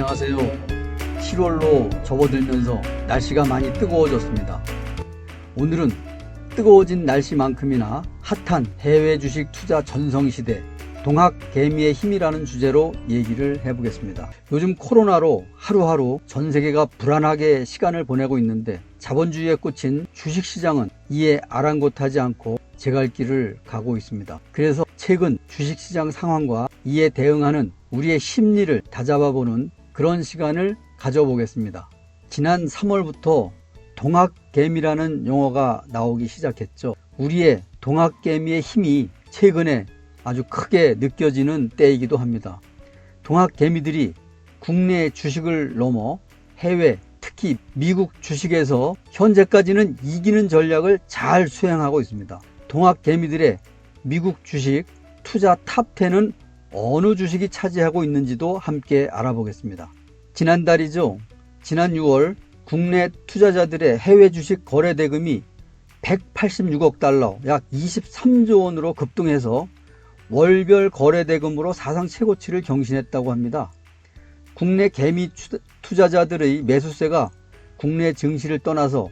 안녕하세요. 7월로 접어들면서 날씨가 많이 뜨거워졌습니다. 오늘은 뜨거워진 날씨만큼이나 핫한 해외 주식 투자 전성시대 동학개미의 힘이라는 주제로 얘기를 해보겠습니다. 요즘 코로나로 하루하루 전 세계가 불안하게 시간을 보내고 있는데 자본주의에 꽂힌 주식시장은 이에 아랑곳하지 않고 제 갈 길을 가고 있습니다. 그래서 최근 주식시장 상황과 이에 대응하는 우리의 심리를 다잡아보는 그런 시간을 가져보겠습니다. 지난 3월부터 동학개미라는 용어가 나오기 시작했죠. 우리의 동학개미의 힘이 최근에 아주 크게 느껴지는 때이기도 합니다. 동학개미들이 국내 주식을 넘어 해외, 특히 미국 주식에서 현재까지는 이기는 전략을 잘 수행하고 있습니다. 동학개미들의 미국 주식 투자 탑10은 어느 주식이 차지하고 있는지도 함께 알아보겠습니다. 지난달이죠. 지난 6월 국내 투자자들의 해외 주식 거래 대금이 186억 달러, 약 23조 원으로 급등해서 월별 거래 대금으로 사상 최고치를 경신했다고 합니다. 국내 개미 투자자들의 매수세가 국내 증시를 떠나서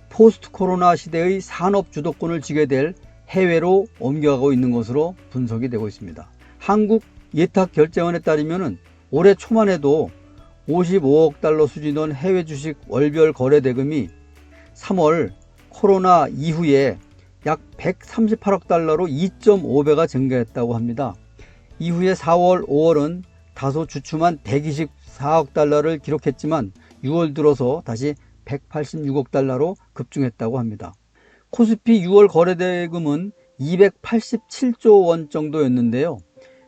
포스트 코로나 시대의 산업 주도권을 쥐게 될 해외로 옮겨가고 있는 것으로 분석이 되고 있습니다. 한국예탁결제원에 따르면 올해 초만 해도 55억 달러 수준의 해외 주식 월별 거래 대금이 3월 코로나 이후에 약 138억 달러로 2.5배가 증가했다고 합니다. 이후에 4월, 5월은 다소 주춤한 124억 달러를 기록했지만 6월 들어서 다시 186억 달러로 급증했다고 합니다. 코스피 6월 거래대금은 287조 원 정도였는데요.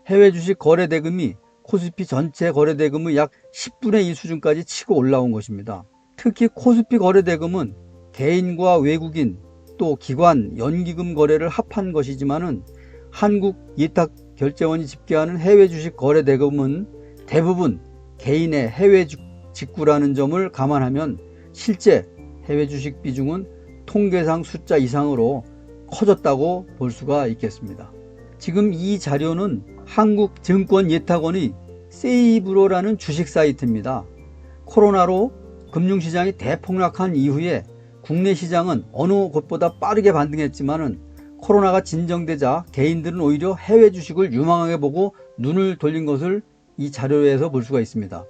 해외 주식 거래대금이 코스피 전체 거래대금의 약 10분의 1 수준까지 치고 올라온 것입니다. 특히 코스피 거래대금은 개인과 외국인 또 기관, 연기금 거래를 합한 것이지만은 한국예탁결제원이 집계하는 해외 주식 거래대금은 대부분 개인의 해외 직구라는 점을 감안하면 실제 해외 주식 비중은 통계상 숫자 이상으로 커졌다고 볼 수가 있겠습니다. 지금 이 자료는 한국증권예탁원의 세이브로라는 주식 사이트입니다. 코로나로 금융시장이 대폭락한 이후에 국내 시장은 어느 곳보다 빠르게 반등했지만은 코로나가 진정되자 개인들은 오히려 해외 주식을 유망하게 보고 눈을 돌린 것을 이 자료에서 볼 수가 있습니다.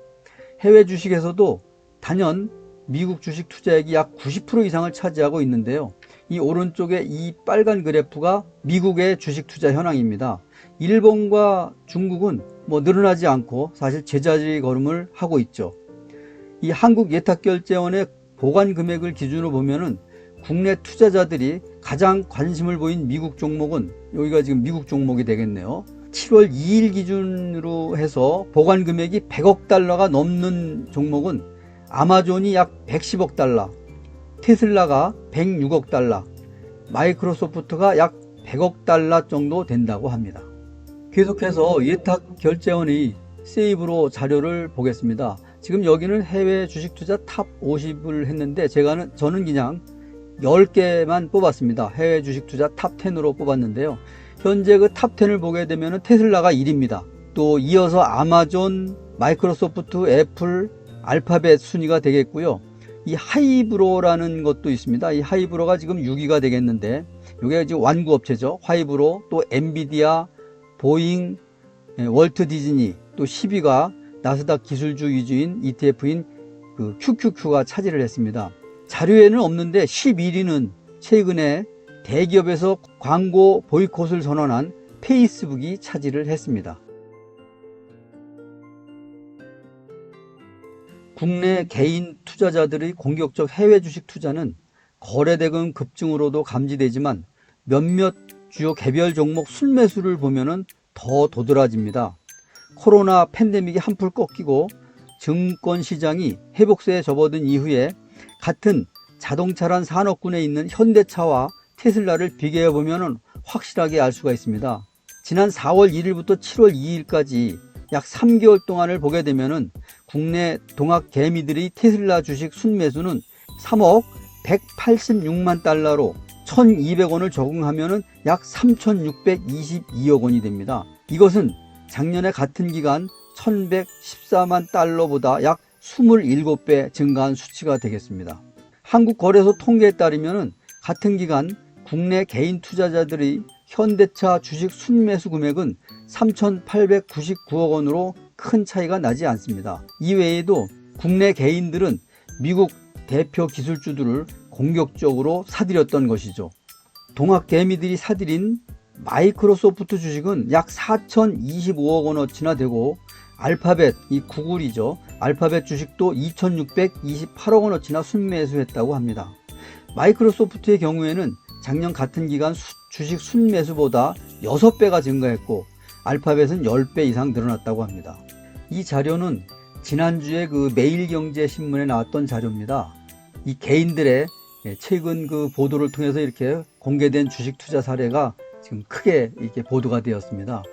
해외 주식에서도 단연 미국 주식 투자액이 약 90% 이상을 차지하고 있는데요. 이 오른쪽에 이 빨간 그래프가 미국의 주식 투자 현황입니다. 일본과 중국은 늘어나지 않고 사실 제자리 걸음을 하고 있죠. 이 한국예탁결제원의 보관 금액을 기준으로 보면은 국내 투자자들이 가장 관심을 보인 미국 종목은 여기가 지금 미국 종목이 되겠네요. 7월 2일 기준으로 해서 보관 금액이 100억 달러가 넘는 종목은 아마존이 약 110억 달러, 테슬라가 106억 달러, 마이크로소프트가 약 100억 달러 정도 된다고 합니다. 계속해서 예탁결제원의 세이브로 자료를 보겠습니다. 지금 여기는 해외 주식 투자 탑 50을 했는데 저는 그냥 10개만 뽑았습니다. 해외 주식 투자 탑 10으로 뽑았는데요. 현재 그 탑 10을 보게 되면 테슬라가 1위입니다. 또 이어서 아마존, 마이크로소프트, 애플, 알파벳 순위가 되겠고요. 이 하이브로라는 것도 있습니다. 이 하이브로가 지금 6위가 되겠는데 이게 지금 완구업체죠. 하이브로, 또 엔비디아, 보잉, 월트 디즈니, 또 10위가 나스닥 기술주 위주인 ETF인 그 QQQ가 차지를 했습니다. 자료에는 없는데 11위는 최근에 대기업에서 광고 보이콧을 선언한 페이스북이 차지를 했습니다. 국내 개인 투자자들의 공격적 해외 주식 투자는 거래대금 급증으로도 감지되지만 몇몇 주요 개별 종목 순매수를 보면은 더 도드라집니다. 코로나 팬데믹이 한풀 꺾이고 증권시장이 회복세에 접어든 이후에 같은 자동차란 산업군에 있는 현대차와 테슬라를 비교해 보면 확실하게 알 수가 있습니다. 지난 4월 1일부터 7월 2일까지 약 3개월 동안을 보게 되면 국내 동학개미들의 테슬라 주식 순매수는 3억 186만 달러로 1200원을 적응하면 약 3622억 원이 됩니다. 이것은 작년에 같은 기간 1114만 달러보다 약 27배 증가한 수치가 되겠습니다. 한국거래소 통계에 따르면 같은 기간 국내 개인 투자자들의 현대차 주식 순매수 금액은 3,899억 원으로 큰 차이가 나지 않습니다. 이외에도 국내 개인들은 미국 대표 기술주들을 공격적으로 사들였던 것이죠. 동학개미들이 사들인 마이크로소프트 주식은 약 4,025억 원어치나 되고, 알파벳, 이 구글이죠. 알파벳 주식도 2,628억 원어치나 순매수했다고 합니다. 마이크로소프트의 경우에는 작년 같은 기간 주식 순매수보다 6배가 증가했고, 알파벳은 10배 이상 늘어났다고 합니다. 이 자료는 지난주에 매일경제신문에 나왔던 자료입니다. 이 개인들의 최근 보도를 통해서 이렇게 공개된 주식 투자 사례가 지금 크게 이렇게 보도가 되었습니다.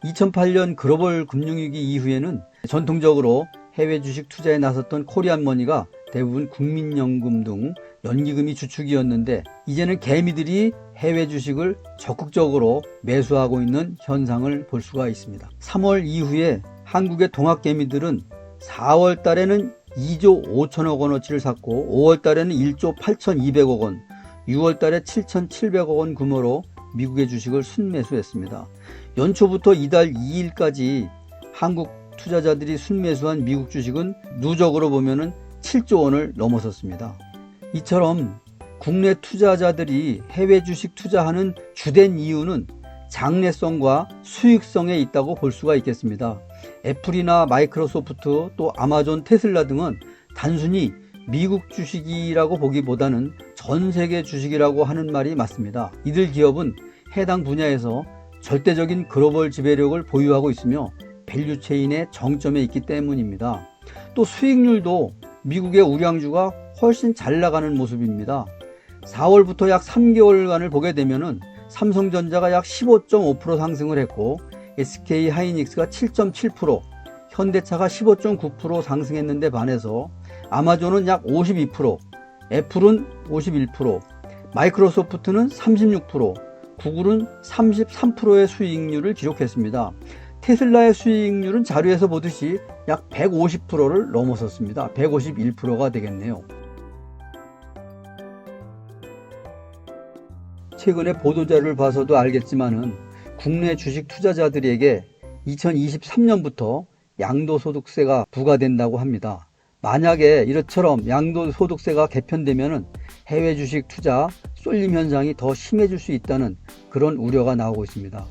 2008년 글로벌 금융위기 이후에는 전통적으로 해외 주식 투자에 나섰던 코리안머니가 대부분 국민연금 등 연기금이 주축이었는데, 이제는 개미들이 해외 주식을 적극적으로 매수하고 있는 현상을 볼 수가 있습니다. 3월 이후에 한국의 동학개미들은 4월 달에는 2조 5천억 원어치를 샀고, 5월 달에는 1조 8,200억 원, 6월 달에 7,700억 원 규모로 미국의 주식을 순매수했습니다. 연초부터 이달 2일까지 한국 투자자들이 순매수한 미국 주식은 누적으로 보면은 7조 원을 넘어섰습니다. 이처럼 국내 투자자들이 해외 주식 투자하는 주된 이유는 장래성과 수익성에 있다고 볼 수가 있겠습니다. 애플이나 마이크로소프트, 또 아마존, 테슬라 등은 단순히 미국 주식이라고 보기보다는 전 세계 주식이라고 하는 말이 맞습니다. 이들 기업은 해당 분야에서 절대적인 글로벌 지배력을 보유하고 있으며 밸류체인의 정점에 있기 때문입니다. 또 수익률도 미국의 우량주가 훨씬 잘 나가는 모습입니다. 4월부터 약 3개월간을 보게 되면은 삼성전자가 약 15.5% 상승을 했고, SK 하이닉스가 7.7%, 현대차가 15.9% 상승했는데 반해서 아마존은 약 52%, 애플은 51%, 마이크로소프트는 36%, 구글은 33%의 수익률을 기록했습니다. 테슬라의 수익률은 자료에서 보듯이 약 150%를 넘어섰습니다. 151%가 되겠네요. 최근에 보도자료를 봐서도 알겠지만은 국내 주식 투자자들에게 2023년부터 양도소득세가 부과된다고 합니다. 만약에 이처럼 양도소득세가 개편되면은 해외 주식 투자 쏠림 현상이 더 심해질 수 있다는 그런 우려가 나오고 있습니다.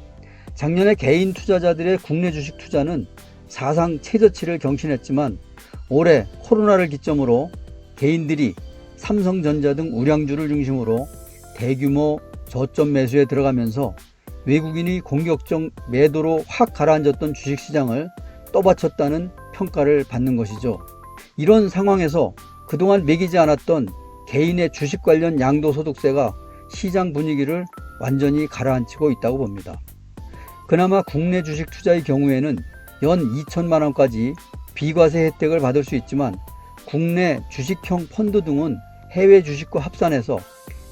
작년에 개인 투자자들의 국내 주식 투자는 사상 최저치를 경신했지만, 올해 코로나를 기점으로 개인들이 삼성전자 등 우량주를 중심으로 대규모 저점 매수에 들어가면서 외국인이 공격적 매도로 확 가라앉았던 주식시장을 떠받쳤다는 평가를 받는 것이죠. 이런 상황에서 그동안 매기지 않았던 개인의 주식 관련 양도소득세가 시장 분위기를 완전히 가라앉히고 있다고 봅니다. 그나마 국내 주식 투자의 경우에는 연 2천만 원까지 비과세 혜택을 받을 수 있지만, 국내 주식형 펀드 등은 해외 주식과 합산해서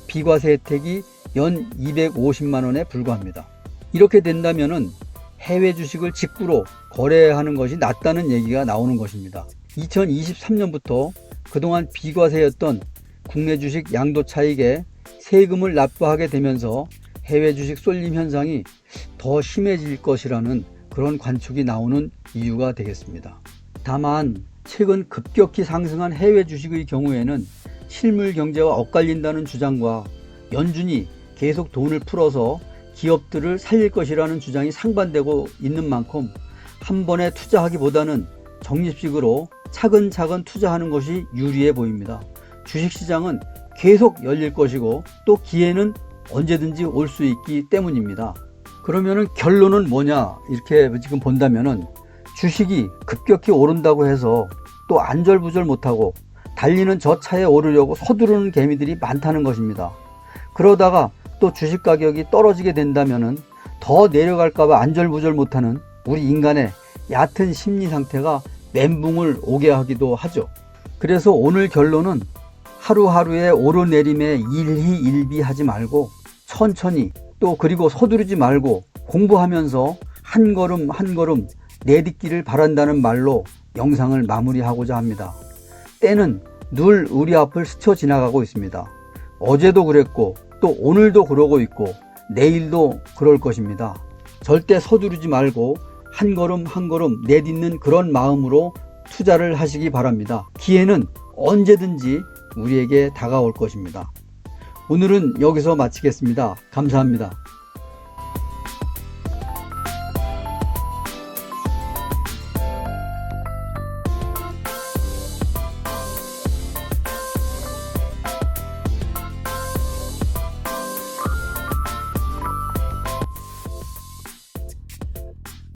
비과세 혜택이 연 250만 원에 불과합니다. 이렇게 된다면은 해외 주식을 직구로 거래하는 것이 낫다는 얘기가 나오는 것입니다. 2023년부터 그동안 비과세였던 국내 주식 양도 차익에 세금을 납부하게 되면서 해외 주식 쏠림 현상이 더 심해질 것이라는 그런 관측이 나오는 이유가 되겠습니다. 다만 최근 급격히 상승한 해외 주식의 경우에는 실물 경제와 엇갈린다는 주장과 연준이 계속 돈을 풀어서 기업들을 살릴 것이라는 주장이 상반되고 있는 만큼 한 번에 투자하기보다는 적립식으로 차근차근 투자하는 것이 유리해 보입니다. 주식시장은 계속 열릴 것이고 또 기회는 언제든지 올 수 있기 때문입니다. 그러면은 결론은 뭐냐, 이렇게 지금 본다면은 주식이 급격히 오른다고 해서 또 안절부절 못하고 달리는 저 차에 오르려고 서두르는 개미들이 많다는 것입니다. 그러다가 또 주식 가격이 떨어지게 된다면은 더 내려갈까봐 안절부절 못하는 우리 인간의 얕은 심리 상태가 멘붕을 오게 하기도 하죠. 그래서 오늘 결론은 하루하루의 오르내림에 일희일비하지 말고 천천히, 또 그리고 서두르지 말고 공부하면서 한 걸음 한 걸음 내딛기를 바란다는 말로 영상을 마무리하고자 합니다. 때는 늘 우리 앞을 스쳐 지나가고 있습니다. 어제도 그랬고 또 오늘도 그러고 있고 내일도 그럴 것입니다. 절대 서두르지 말고 한 걸음 한 걸음 내딛는 그런 마음으로 투자를 하시기 바랍니다. 기회는 언제든지 우리에게 다가올 것입니다. 오늘은 여기서 마치겠습니다. 감사합니다.